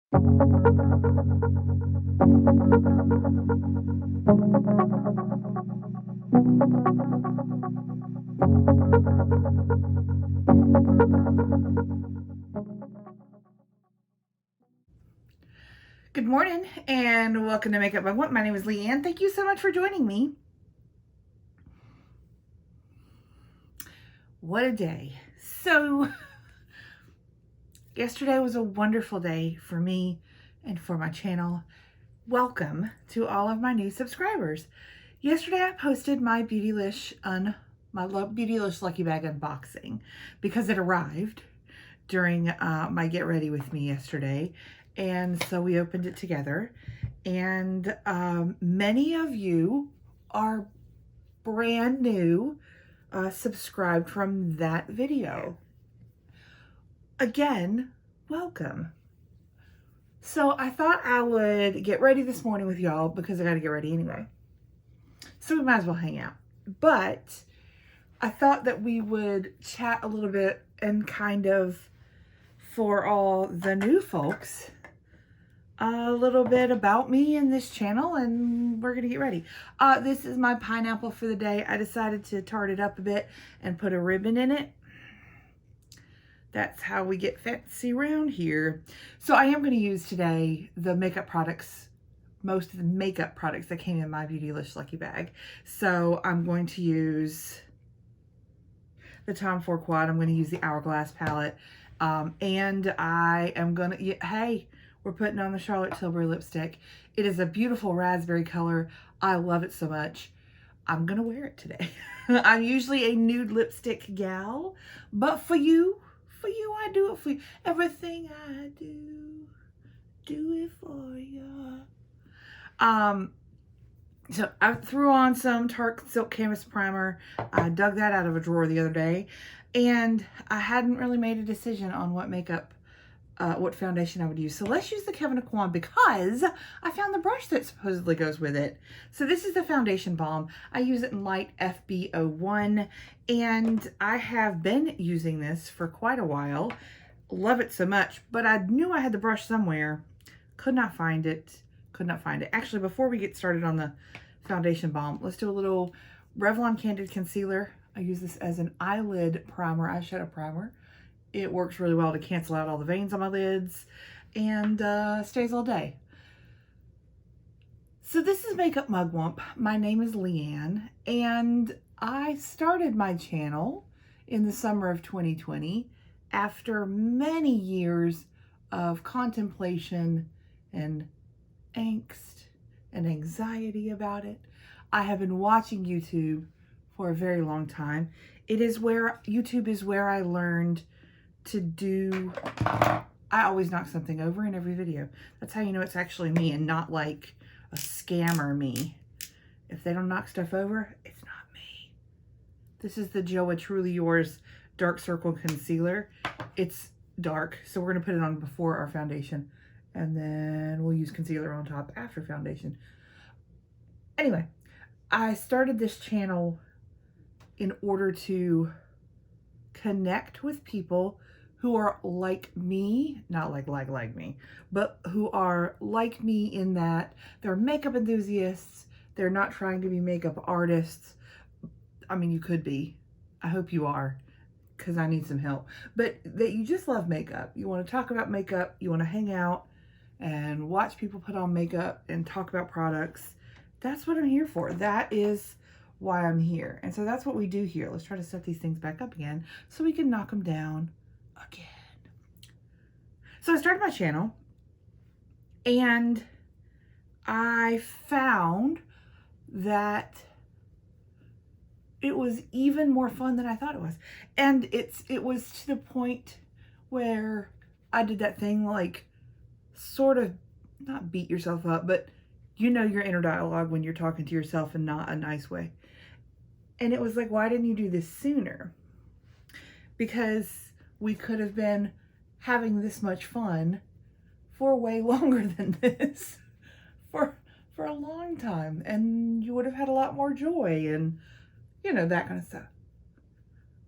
Good morning and welcome to Makeup Mugwump. My name is Leanne. Thank you so much for joining me. What a day. So yesterday was a wonderful day for me and for my channel. Welcome to all of my new subscribers. Yesterday I posted my Beautylish Lucky Bag unboxing because it arrived during my Get Ready With Me yesterday. And so we opened it together. And many of you are brand new subscribed from that video. Again, welcome. So I thought I would get ready this morning with y'all because I got to get ready anyway. So we might as well hang out. But I thought that we would chat a little bit and kind of, for all the new folks, a little bit about me and this channel, and we're gonna get ready. This is my pineapple for the day. I decided to tart it up a bit and put a ribbon in it. That's how we get fancy around here. So I am gonna use today the makeup products, most of the makeup products that came in my Beautylish Lucky Bag. So I'm going to use the Tom Ford Quad. I'm gonna use the Hourglass palette. And I am gonna, hey, we're putting on the Charlotte Tilbury lipstick. It is a beautiful raspberry color. I love it so much. I'm gonna wear it today. I'm usually a nude lipstick gal, but for you, I do it for you. Everything I do it for you. So I threw on some Tarte Silk Canvas Primer. I dug that out of a drawer the other day, and I hadn't really made a decision on what makeup, what foundation I would use. So let's use the Kevyn Aucoin because I found the brush that supposedly goes with it. So this is the foundation balm. I use it in light FB01, and I have been using this for quite a while. Love it so much, but I knew I had the brush somewhere. Could not find it. Actually, before we get started on the foundation balm, let's do a little Revlon Candid Concealer. I use this as an eyelid primer, eyeshadow primer. It works really well to cancel out all the veins on my lids and stays all day. So this is Makeup Mugwump. My name is Leanne, and I started my channel in the summer of 2020 after many years of contemplation and angst and anxiety about it. I have been watching YouTube for a very long time. YouTube is where I learned to do, I always knock something over in every video. That's how you know it's actually me and not like a scammer me. If they don't knock stuff over, it's not me. This is the Joa Truly Yours Dark Circle Concealer. It's dark, so we're gonna put it on before our foundation, and then we'll use concealer on top after foundation. Anyway, I started this channel in order to connect with people who are like me, not like me, but who are like me in that they're makeup enthusiasts. They're not trying to be makeup artists. I mean, you could be. I hope you are, because I need some help. But that you just love makeup. You want to talk about makeup. You want to hang out and watch people put on makeup and talk about products. That's what I'm here for. That is why I'm here. And so that's what we do here. Let's try to set these things back up again so we can knock them down again. So I started my channel and I found that it was even more fun than I thought it was. And it was to the point where I did that thing, like, sort of, not beat yourself up, but you know your inner dialogue when you're talking to yourself in not a nice way. And it was like, why didn't you do this sooner? Because we could have been having this much fun for way longer than this, for a long time, and you would have had a lot more joy and, you know, that kind of stuff.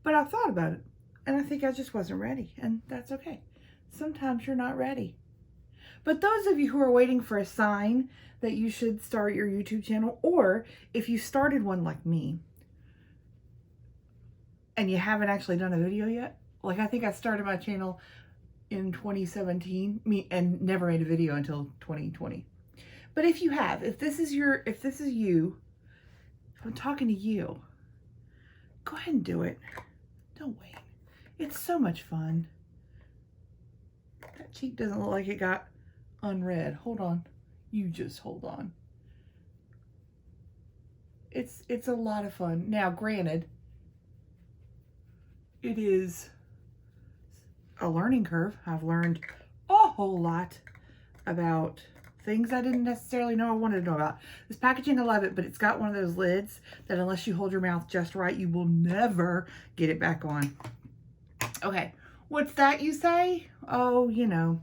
But I thought about it, and I think I just wasn't ready, and that's okay. Sometimes you're not ready. But those of you who are waiting for a sign that you should start your YouTube channel, or if you started one like me and you haven't actually done a video yet, like I think I started my channel in 2017 and never made a video until 2020. But if you have, if this is you, I'm talking to you, go ahead and do it. Don't wait. It's so much fun. That cheek doesn't look like it got unread. Hold on. You just hold on. It's a lot of fun. Now, granted, it is a learning curve. I've learned a whole lot about things I didn't necessarily know I wanted to know about. This packaging, I love it, but it's got one of those lids that unless you hold your mouth just right, you will never get it back on. Okay, what's that you say? Oh, you know,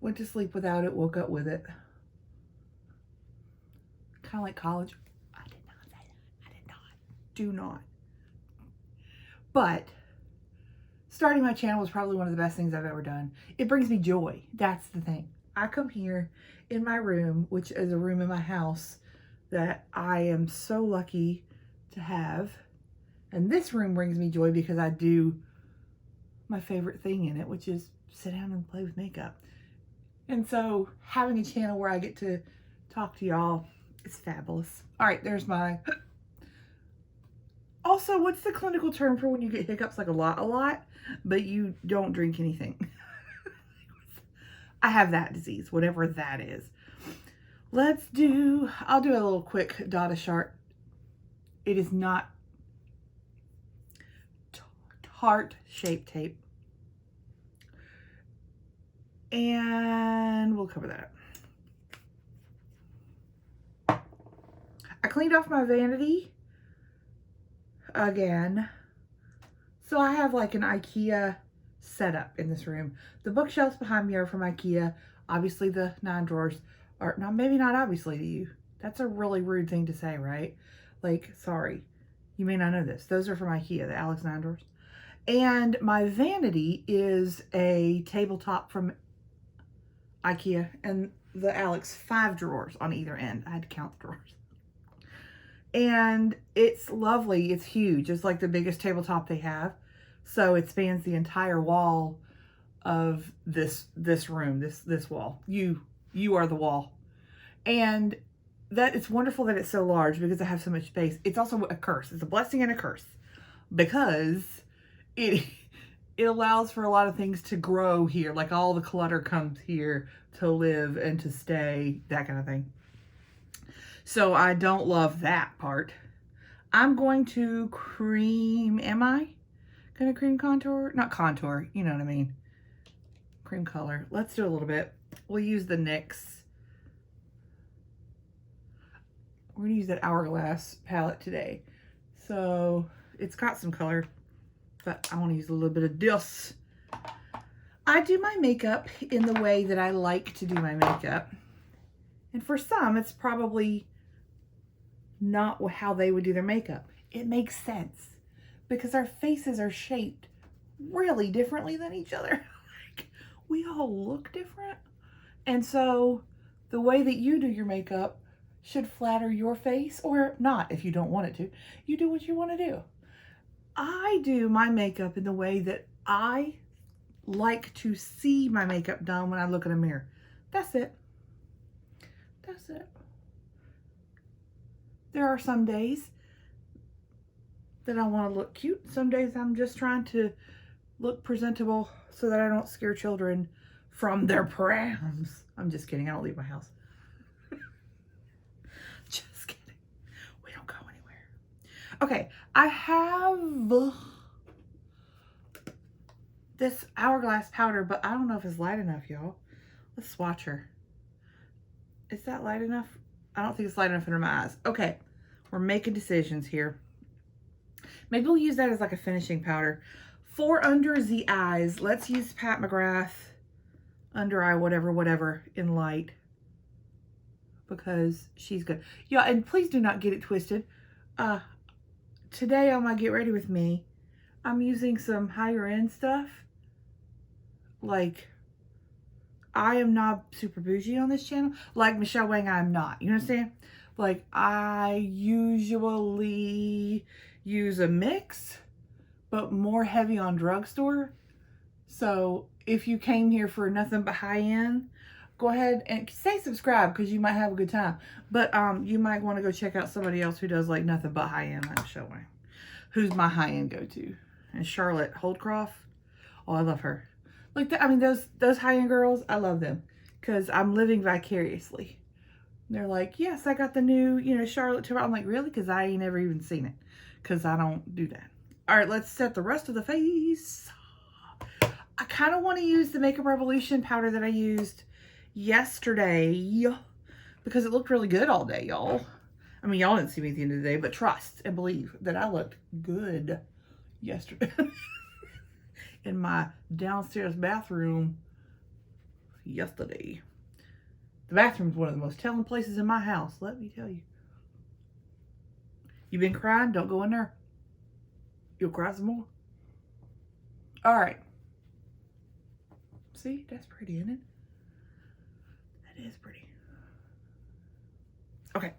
went to sleep without it, woke up with it. Kind of like college. I did not say that. I did not. Do not. But starting my channel was probably one of the best things I've ever done. It brings me joy. That's the thing. I come here in my room, which is a room in my house that I am so lucky to have. And this room brings me joy because I do my favorite thing in it, which is sit down and play with makeup. And so having a channel where I get to talk to y'all is fabulous. All right, there's my... Also, what's the clinical term for when you get hiccups like a lot, but you don't drink anything? I have that disease, whatever that is. I'll do a little quick dot chart. It is not heart-shaped tape. And we'll cover that up. I cleaned off my vanity again. So I have like an IKEA setup in this room. The bookshelves behind me are from IKEA. Obviously the 9 drawers are not, maybe not obviously to you. That's a really rude thing to say, right? Like, sorry. You may not know this. Those are from IKEA, the Alex 9 drawers. And my vanity is a tabletop from IKEA, and the Alex 5 drawers on either end. I had to count the drawers. And it's lovely. It's huge. It's like the biggest tabletop they have. So it spans the entire wall of this room, this wall. You are the wall. And that it's wonderful that it's so large because I have so much space. It's also a curse. It's a blessing and a curse because it allows for a lot of things to grow here. Like all the clutter comes here to live and to stay, that kind of thing. So I don't love that part. I'm going to cream, am I gonna cream contour? Not contour, you know what I mean. Cream color. Let's do a little bit. We'll use the NYX. We're gonna use that Hourglass palette today. So it's got some color, but I wanna use a little bit of this. I do my makeup in the way that I like to do my makeup. And for some, it's probably not how they would do their makeup. It makes sense because our faces are shaped really differently than each other. Like, we all look different. And so the way that you do your makeup should flatter your face, or not if you don't want it to. You do what you want to do. I do my makeup in the way that I like to see my makeup done when I look in a mirror. That's it. That's it. There are some days that I want to look cute. Some days I'm just trying to look presentable so that I don't scare children from their prams. I'm just kidding. I don't leave my house. Just kidding. We don't go anywhere. Okay. I have this Hourglass powder, but I don't know if it's light enough, y'all. Let's swatch her. Is that light enough? I don't think it's light enough under my eyes. Okay, we're making decisions here. Maybe we'll use that as like a finishing powder. For under the eyes, let's use Pat McGrath under eye, whatever, in light. Because she's good. Yeah, and please do not get it twisted. Today on my Get Ready With Me, I'm using some higher end stuff. Like I am not super bougie on this channel. Like Michelle Wang, I'm not. You understand? Like, I usually use a mix, but more heavy on drugstore. So if you came here for nothing but high-end, go ahead and say subscribe because you might have a good time. But you might want to go check out somebody else who does like nothing but high-end, like Michelle Wang, who's my high-end go-to. And Charlotte Holdcroft. Oh, I love her. Like, I mean, those high-end girls, I love them because I'm living vicariously. They're like, yes, I got the new, you know, Charlotte Tilbury. I'm like, really? Because I ain't never even seen it because I don't do that. All right, let's set the rest of the face. I kind of want to use the Makeup Revolution powder that I used yesterday because it looked really good all day, y'all. I mean, y'all didn't see me at the end of the day, but trust and believe that I looked good yesterday in my downstairs bathroom yesterday. The bathroom is one of the most telling places in my house, let me tell you. You been crying? Don't go in there. You'll cry some more. All right. See, that's pretty, isn't it? That is pretty. Okay.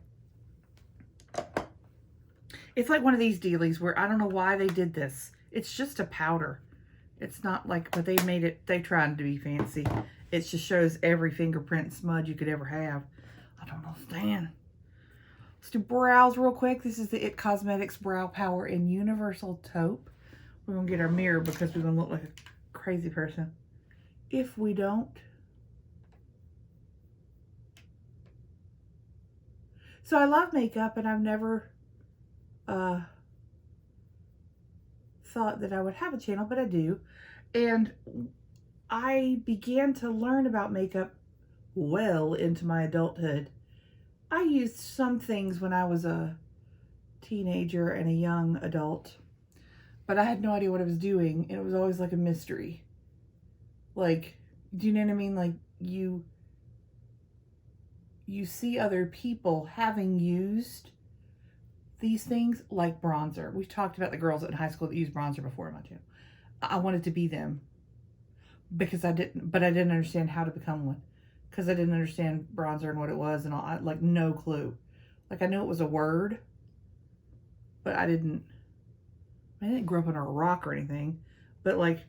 It's like one of these dealies where I don't know why they did this. It's just a powder. It's not like, but they made it, they tried to be fancy. It just shows every fingerprint and smudge you could ever have. I don't understand. Let's do brows real quick. This is the IT Cosmetics Brow Power in Universal Taupe. We're going to get our mirror because we're going to look like a crazy person. If we don't. So I love makeup and I've never thought that I would have a channel, but I do. And I began to learn about makeup well into my adulthood. I used some things when I was a teenager and a young adult, but I had no idea what I was doing. And it was always like a mystery. Like, do you know what I mean? Like, you see other people having used these things like bronzer. We've talked about the girls in high school that used bronzer before in my channel. I wanted to be them because I didn't understand how to become one because I didn't understand bronzer and what it was and all. Like, no clue. Like, I knew it was a word, but I didn't grow up under a rock or anything. But like,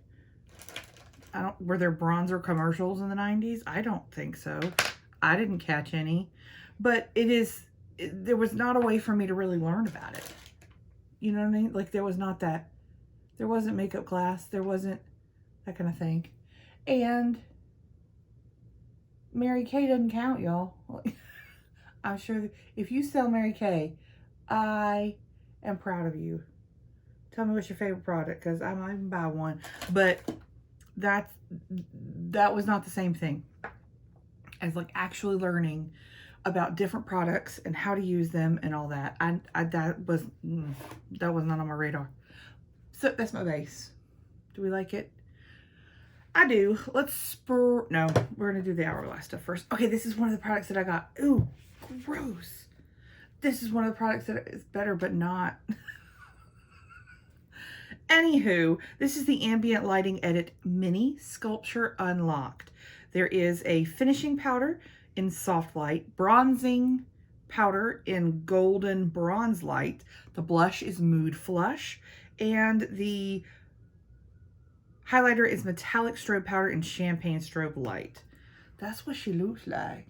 were there bronzer commercials in the 90s? I don't think so. I didn't catch any, but there was not a way for me to really learn about it. You know what I mean? Like, there wasn't makeup class. There wasn't that kind of thing. And Mary Kay doesn't count, y'all. I'm sure that if you sell Mary Kay, I am proud of you. Tell me what's your favorite product, because I might even buy one. But that was not the same thing as like actually learning about different products and how to use them and all that. That was not on my radar. So that's my base. Do we like it? I do. No, we're gonna do the Hourglass stuff first. Okay, this is one of the products that I got. Ooh, gross. This is one of the products that is better, but not. Anywho, this is the Ambient Lighting Edit Mini Sculpture Unlocked. There is a finishing powder in soft light, bronzing powder in golden bronze light. The blush is Mood Flush, and the highlighter is metallic strobe powder in champagne strobe light. That's what she looks like.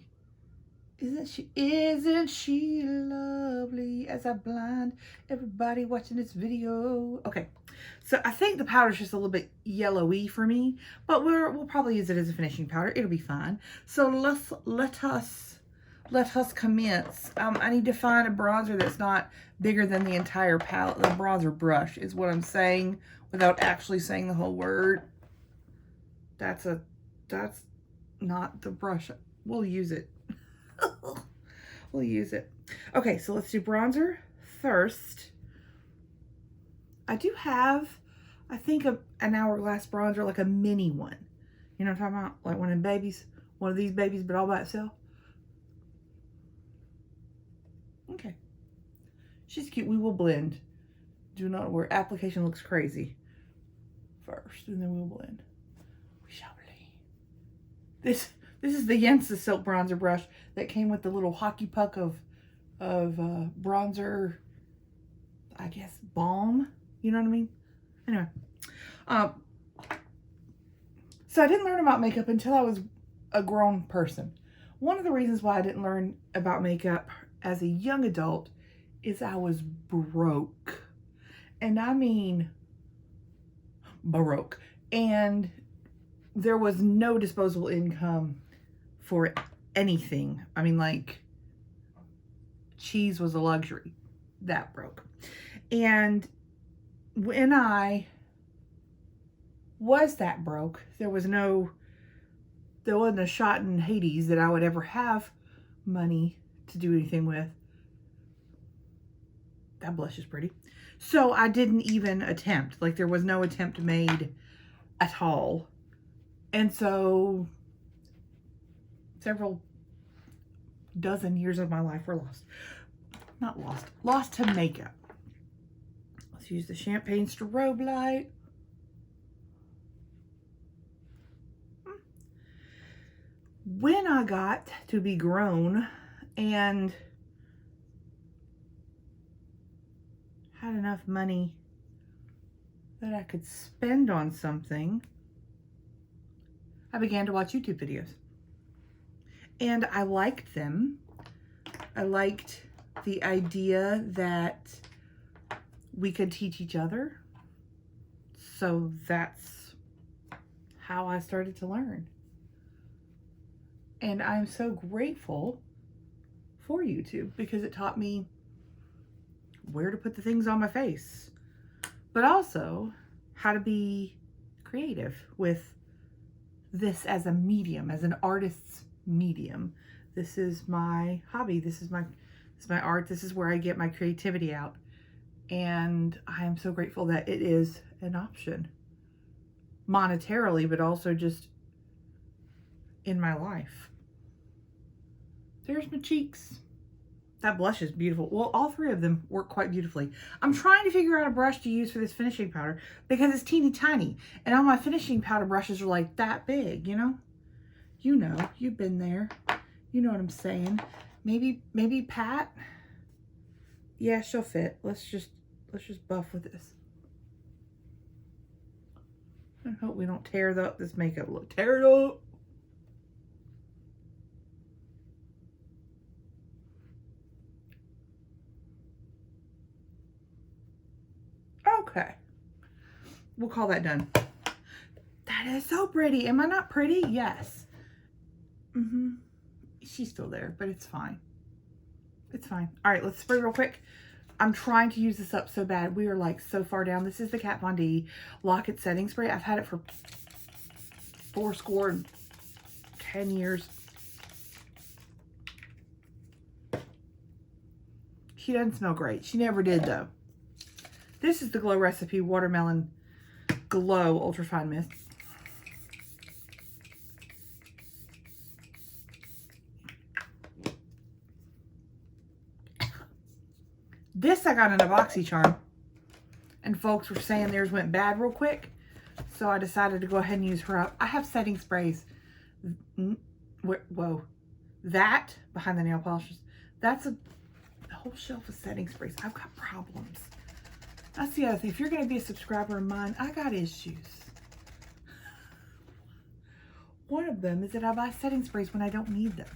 Isn't she lovely as I blind everybody watching this video? Okay, so I think the powder's just a little bit yellowy for me, but we'll probably use it as a finishing powder. It'll be fine. So let us commence. I need to find a bronzer that's not bigger than the entire palette. The bronzer brush is what I'm saying without actually saying the whole word. That's not the brush. We'll use it. We'll use it. Okay, so let's do bronzer first. I do have, I think, an Hourglass bronzer, like a mini one. You know what I'm talking about? Like one of these babies, but all by itself. Okay. She's cute. We will blend. Do not worry. Application looks crazy first, and then we'll blend. We shall blend. This is the Yensa Silk Bronzer brush that came with the little hockey puck of bronzer, I guess, balm. You know what I mean? Anyway. So I didn't learn about makeup until I was a grown person. One of the reasons why I didn't learn about makeup as a young adult is I was broke. And I mean broke. And there was no disposable income for anything. I mean, like, cheese was a luxury. That broke. And when I was that broke, there wasn't a shot in Hades that I would ever have money to do anything with. That blush is pretty. So I didn't even attempt. Like, there was no attempt made at all. And so several dozen years of my life were lost. Not lost. Lost to makeup. Let's use the champagne strobe light. When I got to be grown and had enough money that I could spend on something, I began to watch YouTube videos. And I liked them. I liked the idea that we could teach each other. So that's how I started to learn. And I'm so grateful for YouTube because it taught me where to put the things on my face, but also how to be creative with this as a medium, as an artist's medium. This is my hobby. This is my art. This is where I get my creativity out. And I am so grateful that it is an option monetarily, but also just in my life. There's my cheeks. That blush is beautiful. Well, all three of them work quite beautifully. I'm trying to figure out a brush to use for this finishing powder because it's teeny tiny. And all my finishing powder brushes are like that big, you know? You know, you've been there. You know what I'm saying. Maybe Pat. Yeah, she'll fit. Let's just buff with this. I hope we don't tear up this makeup look. Tear it up. Okay. We'll call that done. That is so pretty. Am I not pretty? Yes. She's still there, but it's fine. It's fine. All right, let's spray real quick. I'm trying to use this up so bad. We are like so far down. This is the Kat Von D Lock-It Setting Spray. I've had it for 10 years. She doesn't smell great. She never did though. This is the Glow Recipe Watermelon Glow Ultrafine Mist. This I got in a BoxyCharm, and folks were saying theirs went bad real quick, so I decided to go ahead and use her up. I have setting sprays. Whoa, that behind the nail polishes. That's a whole shelf of setting sprays. I've got problems. That's the other thing. If you're going to be a subscriber of mine, I got issues. One of them is that I buy setting sprays when I don't need them,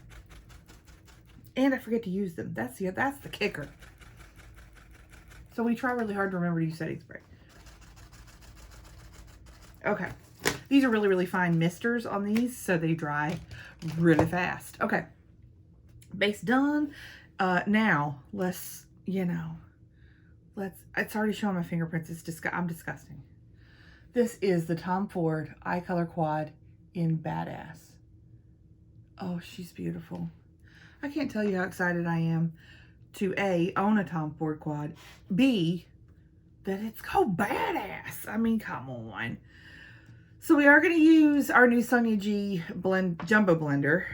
and I forget to use them. That's the kicker. So we try really hard to remember to use setting spray. Okay. These are really, really fine misters on these, so they dry really fast. Okay. Base done. Now, let's, it's already showing my fingerprints. I'm disgusting. This is the Tom Ford Eye Color Quad in Badass. Oh, she's beautiful. I can't tell you how excited I am to A, own a Tom Ford quad, B, that it's called Badass. I mean, come on. So we are going to use our new Sonia G Jumbo Blender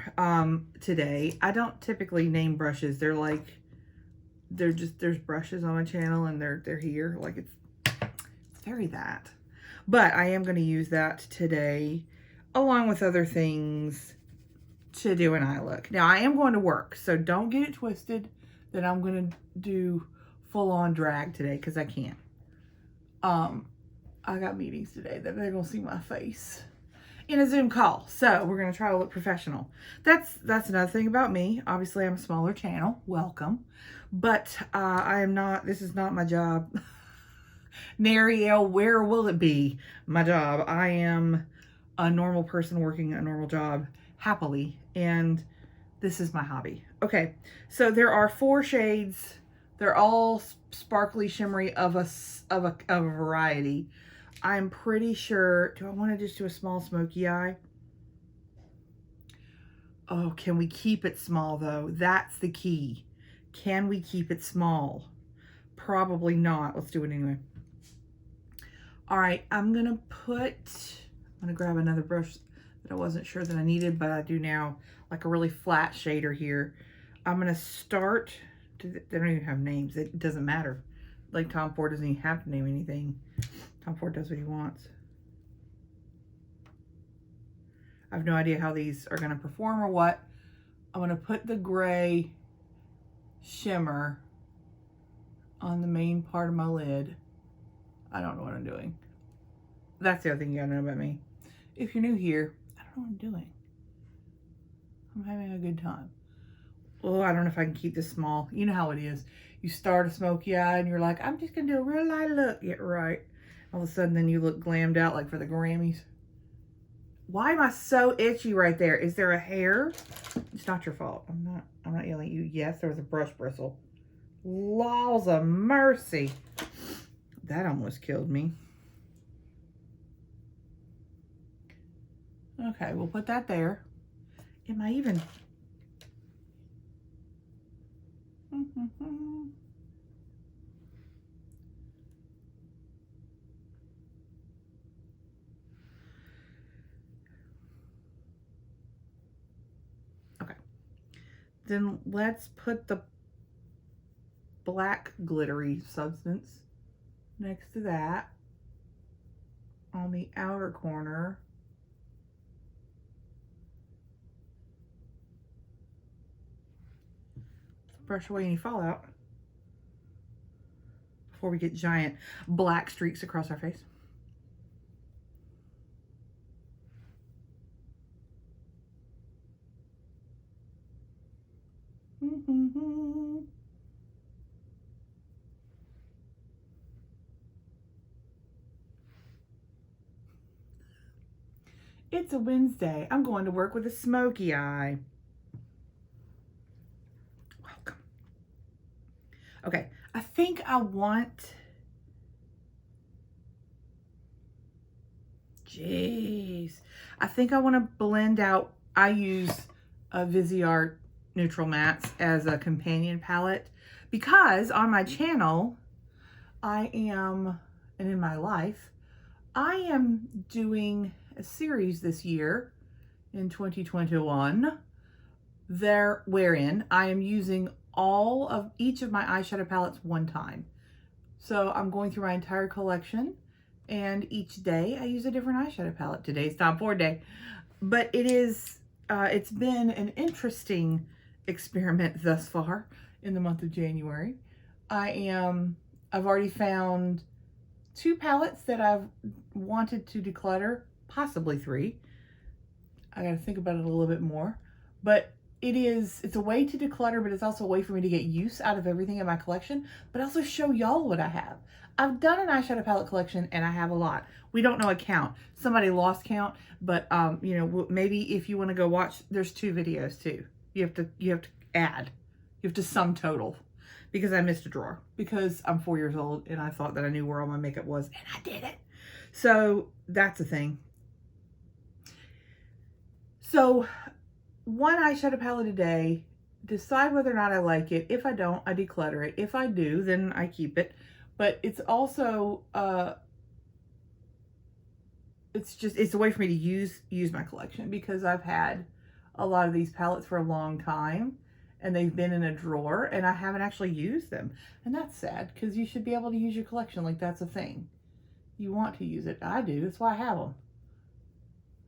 today. I don't typically name brushes. There's brushes on my channel and they're here. Like it's very that. But I am going to use that today along with other things to do an eye look. Now, I am going to work, so don't get it twisted that I'm going to do full-on drag today, because I can't. I got meetings today that they're going to see my face in a Zoom call, so we're going to try to look professional. That's another thing about me. Obviously, I'm a smaller channel. Welcome. But I am not, this is not my job. Nariel, where will it be my job? I am a normal person working a normal job happily, and this is my hobby. Okay, so there are 4 shades. They're all sparkly, shimmery of a variety. I'm pretty sure, do I want to just do a small smoky eye? Oh, can we keep it small though? That's the key. Can we keep it small? Probably not. Let's do it anyway. All right, I'm gonna grab another brush that I wasn't sure that I needed, but I do now, like a really flat shader here. I'm gonna start, they don't even have names, it doesn't matter. Like Tom Ford doesn't even have to name anything. Tom Ford does what he wants. I have no idea how these are gonna perform or what. I'm gonna put the gray shimmer on the main part of my lid. I don't know what I'm doing. That's the other thing you gotta know about me. If you're new here, I don't know what I'm doing. I'm having a good time. Oh, I don't know if I can keep this small. You know how it is. You start a smoky eye and you're like, I'm just gonna do a real light look. Get right. All of a sudden then you look glammed out like for the Grammys. Why am I so itchy right there? Is there a hair? It's not your fault. I'm not yelling at you. Yes, there was a brush bristle. Laws of mercy. That almost killed me. Okay, we'll put that there. Am I even? Okay. Then let's put the black glittery substance next to that on the outer corner. Brush away any fallout before we get giant black streaks across our face. It's a Wednesday. I'm going to work with a smoky eye. Welcome. Okay, I think I want, I think I want to blend out, I use a Viseart Neutral Mattes as a companion palette because on my channel, I am, and in my life, I am doing a series this year in 2021 wherein I am using each of my eyeshadow palettes one time. So I'm going through my entire collection, and each day I use a different eyeshadow palette. Today's Tom Ford Day, but it's been an interesting experiment thus far in the month of January. I've already found 2 palettes that I've wanted to declutter, possibly 3. I gotta think about it a little bit more, but it's a way to declutter, but it's also a way for me to get use out of everything in my collection, but also show y'all what I have. I've done an eyeshadow palette collection and I have a lot. We don't know a count. Somebody lost count, but you know, maybe if you want to go watch, there's 2 videos too. You have to add. You have to sum total, because I missed a drawer because I'm 4 years old and I thought that I knew where all my makeup was, and I didn't. So that's a thing. So 1 eyeshadow palette a day, decide whether or not I like it. If I don't, I declutter it. If I do, then I keep it. But it's also, it's a way for me to use my collection, because I've had a lot of these palettes for a long time and they've been in a drawer and I haven't actually used them. And that's sad, because you should be able to use your collection like that's a thing. You want to use it. I do. That's why I have them.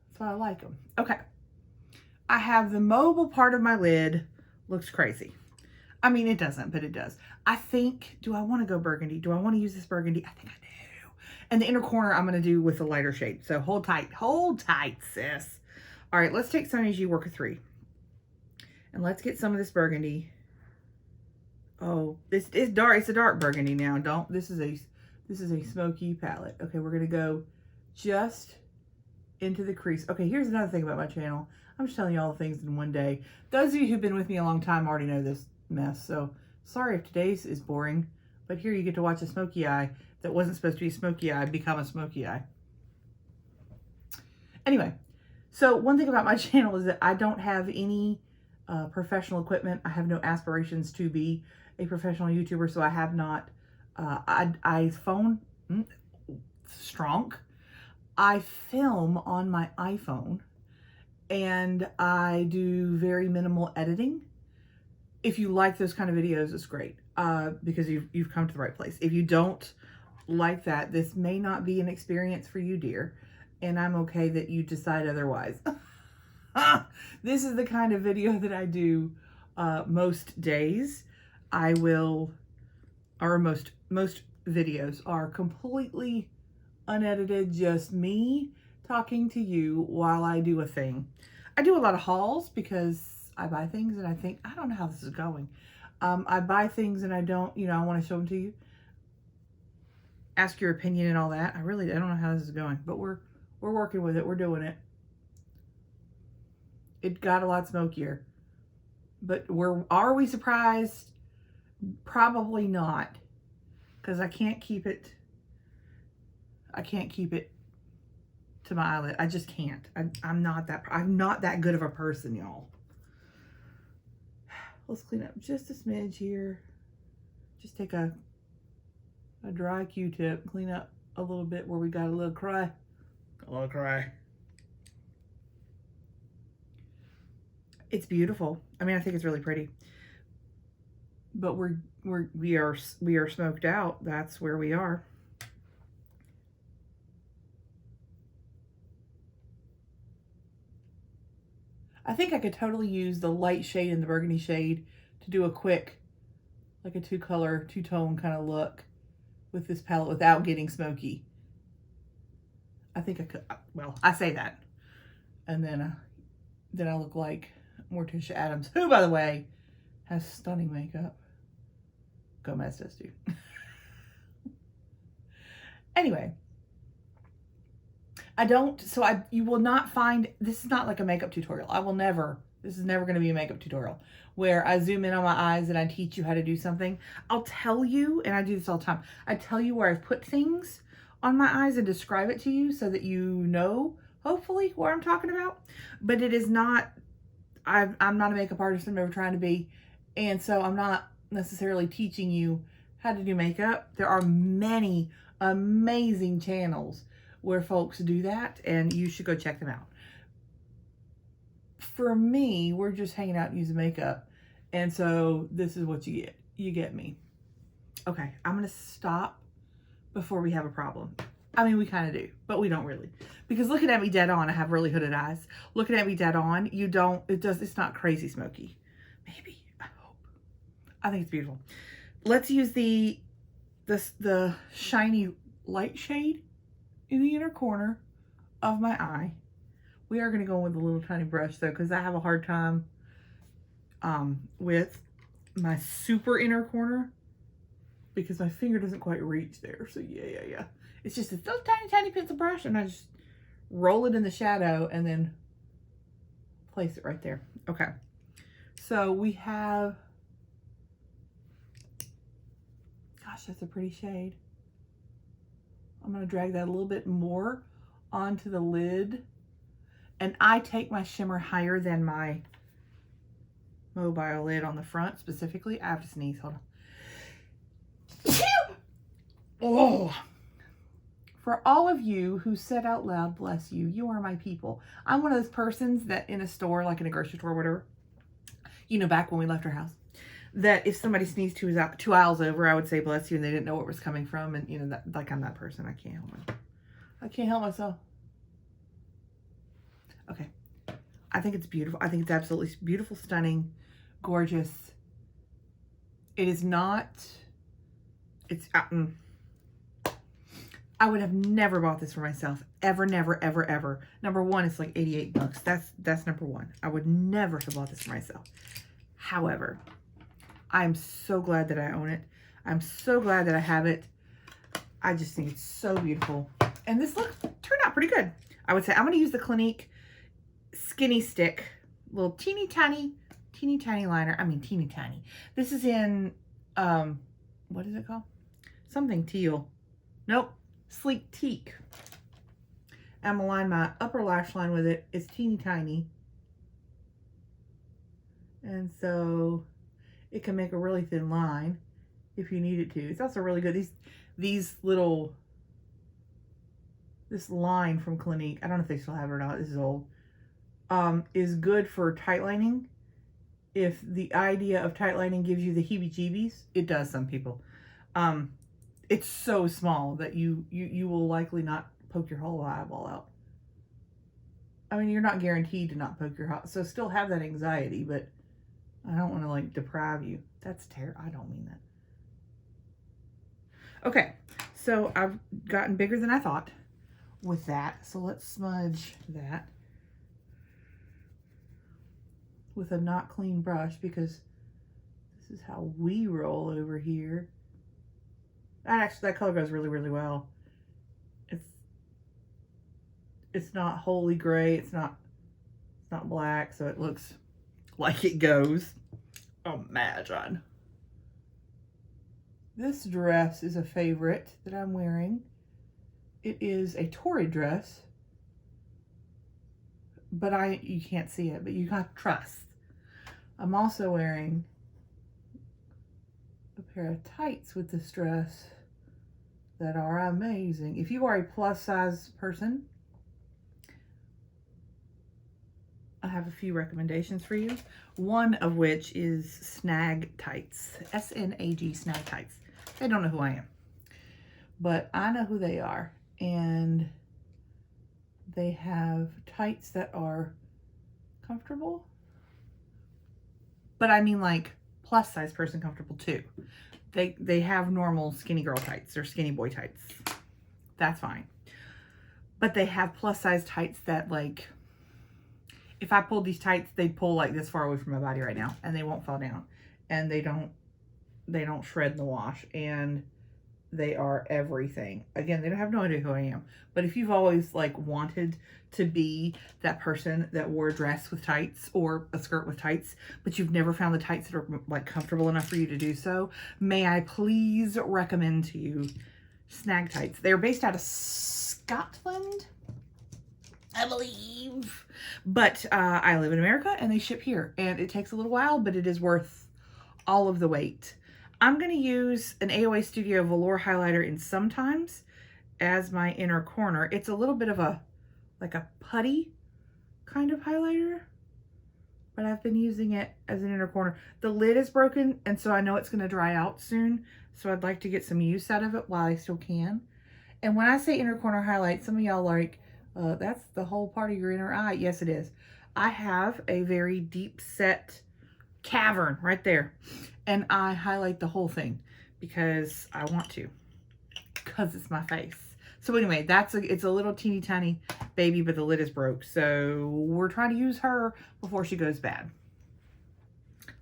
That's why I like them. Okay. I have the mobile part of my lid. Looks crazy. I mean, it doesn't, but it does. I think, do I want to go burgundy? Do I want to use this burgundy? I think I do. And the inner corner I'm going to do with a lighter shade. So hold tight, sis. All right, let's take Sunny's You Work a 3. And let's get some of this burgundy. Oh, this is dark. It's a dark burgundy now. This is a smoky palette. Okay, we're going to go just into the crease. Okay, here's another thing about my channel. I'm just telling you all the things in one day. Those of you who've been with me a long time already know this mess. So sorry if today's is boring, but here you get to watch a smoky eye that wasn't supposed to be a smoky eye become a smoky eye. Anyway, so one thing about my channel is that I don't have any professional equipment. I have no aspirations to be a professional YouTuber, so I have not, I film on my iPhone, and I do very minimal editing. If you like those kind of videos, it's great, because you've come to the right place. If you don't like that, this may not be an experience for you, dear, and I'm okay that you decide otherwise. This is the kind of video that I do most days. Most videos are completely unedited, just me talking to you while I do a thing. I do a lot of hauls because I buy things and I think, I don't know how this is going. I buy things and I don't, I want to show them to you. Ask your opinion and all that. I don't know how this is going, but we're working with it. We're doing it. It got a lot smokier, but are we surprised? Probably not, because I can't keep it to my eyelid. I just can't. I'm not that good of a person, y'all. Let's clean up just a smidge here. Just take a dry Q-tip, clean up a little bit where we got a little cry. It's beautiful. I mean, I think it's really pretty. But we are smoked out. That's where we are. I think I could totally use the light shade and the burgundy shade to do a quick, like a two-tone kind of look with this palette without getting smoky. I think I could. Well, I say that, and then I look like Morticia Adams, who, by the way, has stunning makeup. Gomez does too. Anyway, you will not find, this is not like a makeup tutorial. This is never going to be a makeup tutorial where I zoom in on my eyes and I teach you how to do something. I'll tell you, and I do this all the time, I tell you where I've put things on my eyes and describe it to you so that you know, hopefully, what I'm talking about. But it is not, I'm not a makeup artist. I'm never trying to be. And so I'm not necessarily teaching you how to do makeup. There are many amazing channels where folks do that, and you should go check them out. For me, we're just hanging out and using makeup, and so this is what you get. You get me. Okay, I'm gonna stop before we have a problem. I mean, we kind of do, but we don't really. Because looking at me dead on, I have really hooded eyes. Looking at me dead on, it's not crazy smoky. Maybe, I hope. I think it's beautiful. Let's use the shiny light shade in the inner corner of my eye. We are going to go with a little tiny brush though, because I have a hard time with my super inner corner because my finger doesn't quite reach there. So yeah. It's just this little tiny pencil brush, and I just roll it in the shadow and then place it right there. Okay. So we have, gosh, that's a pretty shade. I'm going to drag that a little bit more onto the lid. And I take my shimmer higher than my mobile lid on the front specifically. I have to sneeze. Hold on. Oh. For all of you who said out loud, bless you, you are my people. I'm one of those persons that in a store, like in a grocery store or whatever, back when we left our house, that if somebody sneezed two aisles over, I would say bless you, and they didn't know where it was coming from. And like I'm that person. I can't help myself. Okay. I think it's beautiful. I think it's absolutely beautiful, stunning, gorgeous. It is not, it's, I would have never bought this for myself. Ever, never, ever, ever. Number one, it's like 88 bucks. That's number one. I would never have bought this for myself. However, I'm so glad that I own it. I'm so glad that I have it. I just think it's so beautiful. And this look turned out pretty good. I would say I'm going to use the Clinique Skinny Stick. Little teeny tiny liner. I mean, teeny tiny. This is in, what is it called? Something teal. Nope. Sleek Teak. I'm going to line my upper lash line with it. It's teeny tiny. And so it can make a really thin line if you need it to. It's also really good. These little, this line from Clinique, I don't know if they still have it or not, this is old, is good for tight lining. If the idea of tight lining gives you the heebie-jeebies, it does some people. It's so small that you will likely not poke your whole eyeball out. I mean, you're not guaranteed to not poke your eye, so still have that anxiety, but I don't want to like deprive you. That's terrible. I don't mean that. Okay, so I've gotten bigger than I thought with that. So let's smudge that with a not clean brush because this is how we roll over here. That color goes really, really well. It's not wholly gray. It's not black, so it looks like it goes. Imagine. This dress is a favorite that I'm wearing. It is a Tory dress, but you can't see it, but you got to trust. I'm also wearing a pair of tights with this dress that are amazing. If you are a plus size person, I have a few recommendations for you. One of which is Snag Tights. S-N-A-G, Snag Tights. They don't know who I am, but I know who they are. And they have tights that are comfortable. But I mean like plus size person comfortable too. They have normal skinny girl tights or skinny boy tights. That's fine. But they have plus size tights that like, if I pulled these tights, they'd pull like this far away from my body right now and they won't fall down. And they don't shred in the wash, and they are everything. Again, they don't have no idea who I am. But if you've always like wanted to be that person that wore a dress with tights or a skirt with tights, but you've never found the tights that are like comfortable enough for you to do so, may I please recommend to you Snag Tights. They're based out of Scotland, I believe. But I live in America and they ship here, and it takes a little while, but it is worth all of the wait. I'm going to use an AOA Studio Velour highlighter in Sometimes as my inner corner. It's a little bit of like a putty kind of highlighter, but I've been using it as an inner corner. The lid is broken, and so I know it's going to dry out soon, so I'd like to get some use out of it while I still can. And when I say inner corner highlight, some of y'all like, that's the whole part of your inner eye. Yes, it is. I have a very deep set cavern right there, and I highlight the whole thing because I want to, because it's my face. So anyway, it's a little teeny tiny baby, but the lid is broke, so we're trying to use her before she goes bad.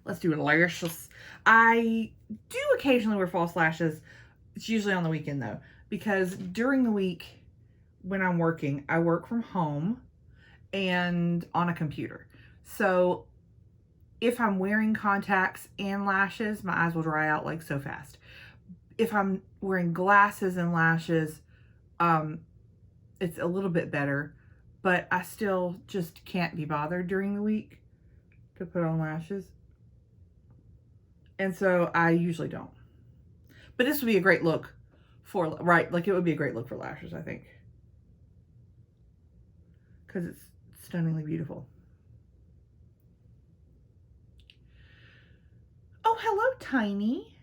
Let's do lashes. I do occasionally wear false lashes. It's usually on the weekend though, because during the week when I'm working, I work from home and on a computer. So if I'm wearing contacts and lashes, my eyes will dry out like so fast. If I'm wearing glasses and lashes, it's a little bit better, but I still just can't be bothered during the week to put on lashes. And so I usually don't. But this would be a great look for, right, like it would be a great look for lashes, I think. Because it's stunningly beautiful. Oh, hello, Tiny.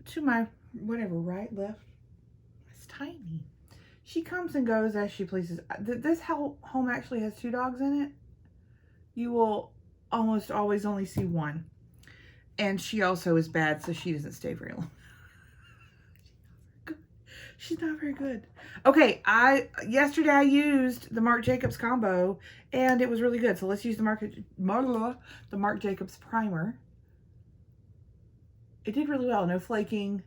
To my, whatever, right, left. It's Tiny. She comes and goes as she pleases. This home actually has 2 dogs in it. You will almost always only see one. And she also is bad, so she doesn't stay very long. She's not very good. Okay, yesterday I used the Marc Jacobs combo, and it was really good. So let's use the Marc Jacobs primer. It did really well. No flaking.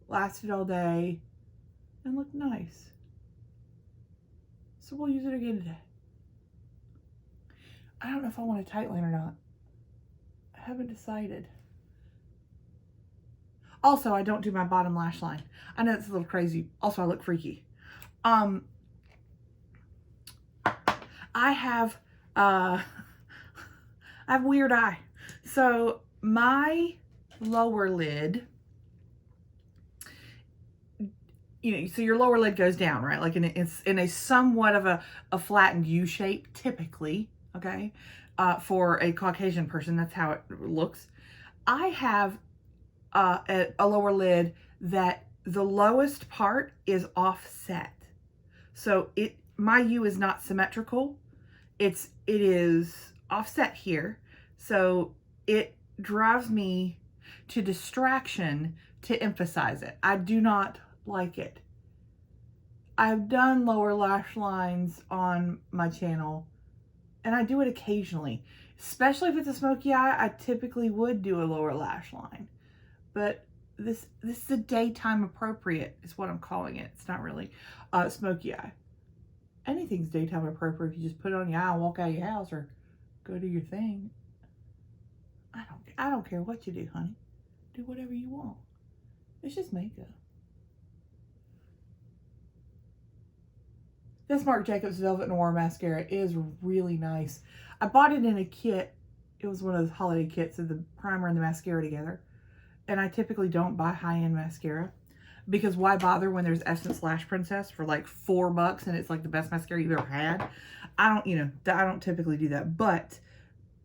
Lasted all day. And looked nice. So we'll use it again today. I don't know if I want a tight line or not. I haven't decided. Also, I don't do my bottom lash line. I know it's a little crazy. Also, I look freaky. I have weird eye. So my lower lid, so your lower lid goes down, right? Like it's in a somewhat of a flattened U shape, typically, okay? For a Caucasian person, that's how it looks. I have a lower lid that the lowest part is offset. So my U is not symmetrical. It is offset here. So it drives me to distraction to emphasize it. I do not like it. I've done lower lash lines on my channel, and I do it occasionally. Especially if it's a smoky eye, I typically would do a lower lash line. But this is a daytime appropriate is what I'm calling it. It's not really smoky eye. Anything's daytime appropriate if you just put it on your eye and walk out of your house or go do your thing. I don't care what you do, honey. Do whatever you want. It's just makeup. This Marc Jacobs Velvet Noir mascara is really nice. I bought it in a kit. It was one of those holiday kits of the primer and the mascara together. And I typically don't buy high-end mascara because why bother when there's Essence Lash Princess for like $4 and it's like the best mascara you've ever had. I don't typically do that, but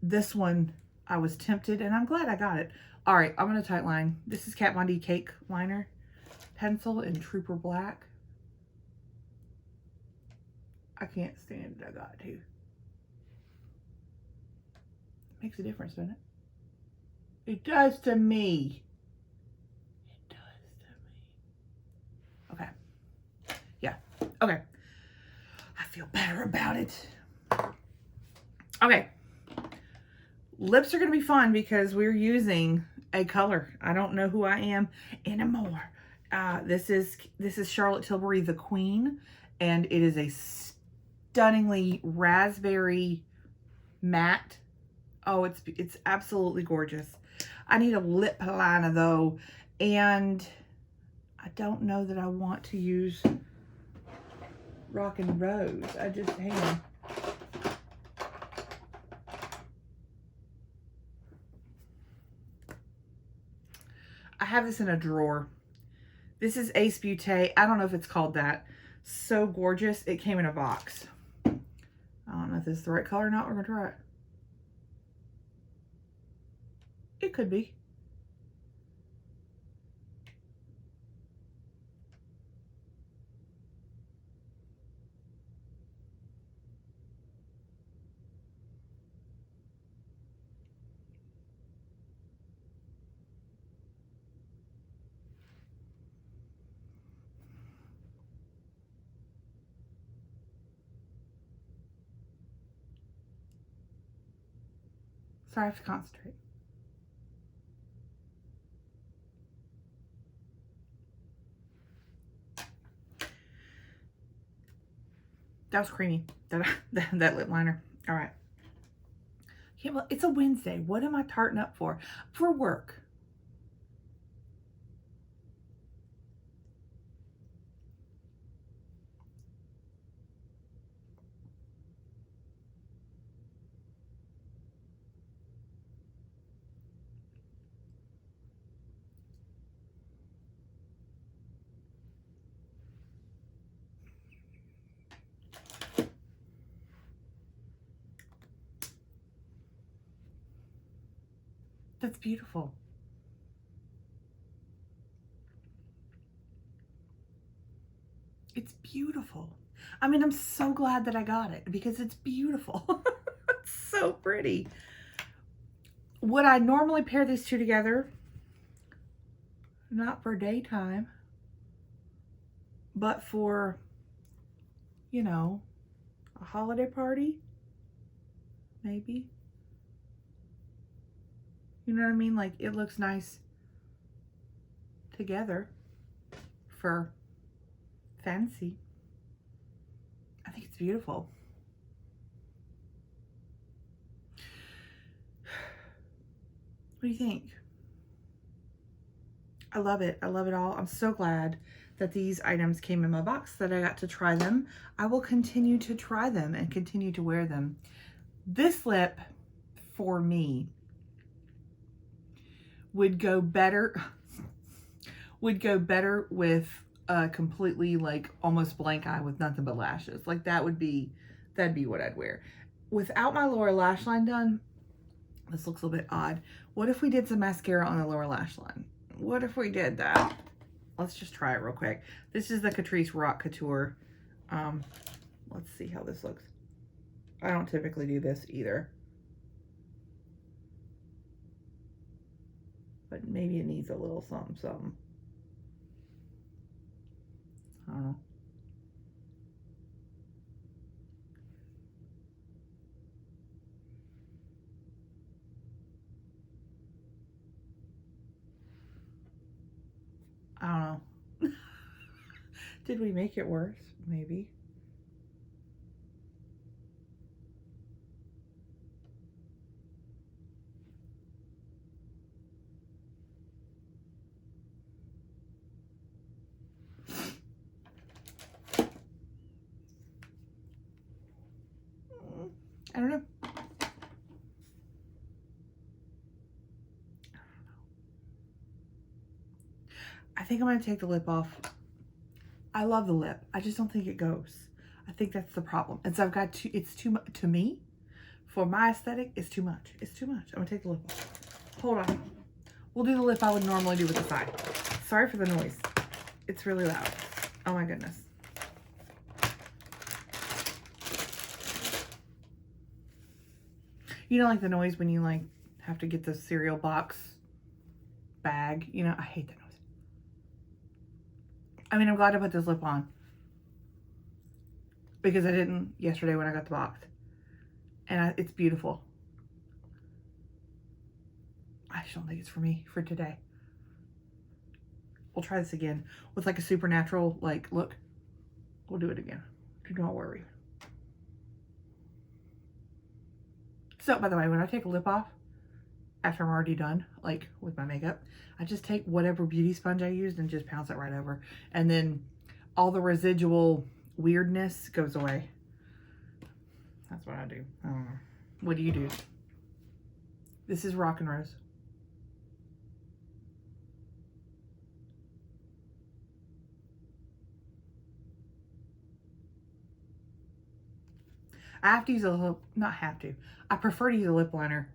this one I was tempted and I'm glad I got it. All right, I'm gonna tight line. This is Kat Von D Cake Liner pencil in Trooper Black. I can't stand it. I got to. Makes a difference, doesn't it? It does to me. It does to me. Okay. Yeah. Okay. I feel better about it. Okay. Lips are going to be fun because we're using a color. I don't know who I am anymore. This is Charlotte Tilbury The Queen, and it is a stunningly raspberry matte. Oh, it's absolutely gorgeous. I need a lip liner though, and I don't know that I want to use Rockin' Rose. hang on. I have this in a drawer. This is Ace Beauté. I don't know if it's called that. So gorgeous. It came in a box. I don't know if this is the right color or not. We're going to try it. It could be. Sorry, I have to concentrate. That was creamy, that lip liner. All right. Yeah, well, it's a Wednesday. What am I tarting up for? For work. That's beautiful. It's beautiful. I mean, I'm so glad that I got it because it's beautiful. It's so pretty. Would I normally pair these two together? Not for daytime, but for, you know, a holiday party, maybe. You know what I mean? Like, it looks nice together for fancy. I think it's beautiful. What do you think? I love it. I love it all. I'm so glad that these items came in my box, that I got to try them. I will continue to try them and continue to wear them. This lip, for me, would go better with a completely, like, almost blank eye with nothing but lashes. Like, that'd be what I'd wear. Without my lower lash line done, this looks a little bit odd. What if we did some mascara on the lower lash line? What if we did that? Let's just try it real quick. This is the Catrice Rock Couture. Let's see how this looks. I don't typically do this either, but maybe it needs a little something, something. I don't know. I don't know. Did we make it worse? Maybe. I don't know. I think I'm going to take the lip off. I love the lip. I just don't think it goes. I think that's the problem. And so I've got to, it's too much, to me, for my aesthetic, it's too much. It's too much. I'm going to take the lip off. Hold on. We'll do the lip I would normally do with the side. Sorry for the noise. It's really loud. Oh my goodness. You know, like the noise when you, like, have to get the cereal box bag. You know, I hate that noise. I mean, I'm glad I put this lip on because I didn't yesterday when I got the box. And it's beautiful. I just don't think it's for me for today. We'll try this again with like a supernatural, like, look. We'll do it again. Do not worry. So, by the way, when I take a lip off, after I'm already done, like with my makeup, I just take whatever beauty sponge I used and just pounce it right over. And then all the residual weirdness goes away. That's what I do. I don't know. What do you do? This is Rock and Rose. I have to use a lip, not have to. I prefer to use a lip liner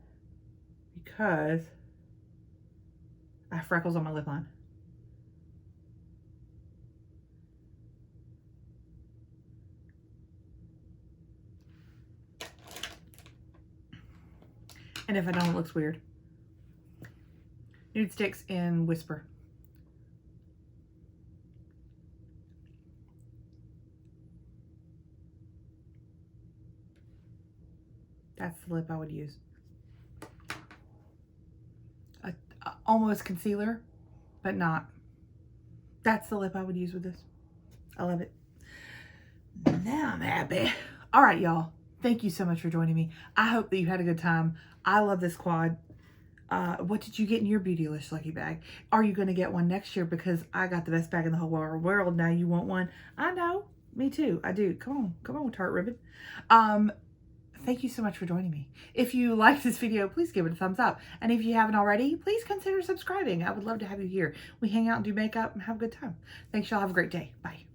because I have freckles on my lip line. And if I don't, it looks weird. Nude Sticks in Whisper. That's the lip I would use. Almost concealer, but not. That's the lip I would use with this. I love it. Now I'm happy. All right, y'all. Thank you so much for joining me. I hope that you had a good time. I love this quad. What did you get in your Beautylish Lucky Bag? Are you going to get one next year? Because I got the best bag in the whole world. Now you want one. I know. Me too. I do. Come on, Tart Ribbon. Thank you so much for joining me. If you liked this video, please give it a thumbs up. And if you haven't already, please consider subscribing. I would love to have you here. We hang out and do makeup and have a good time. Thanks, y'all. Have a great day. Bye.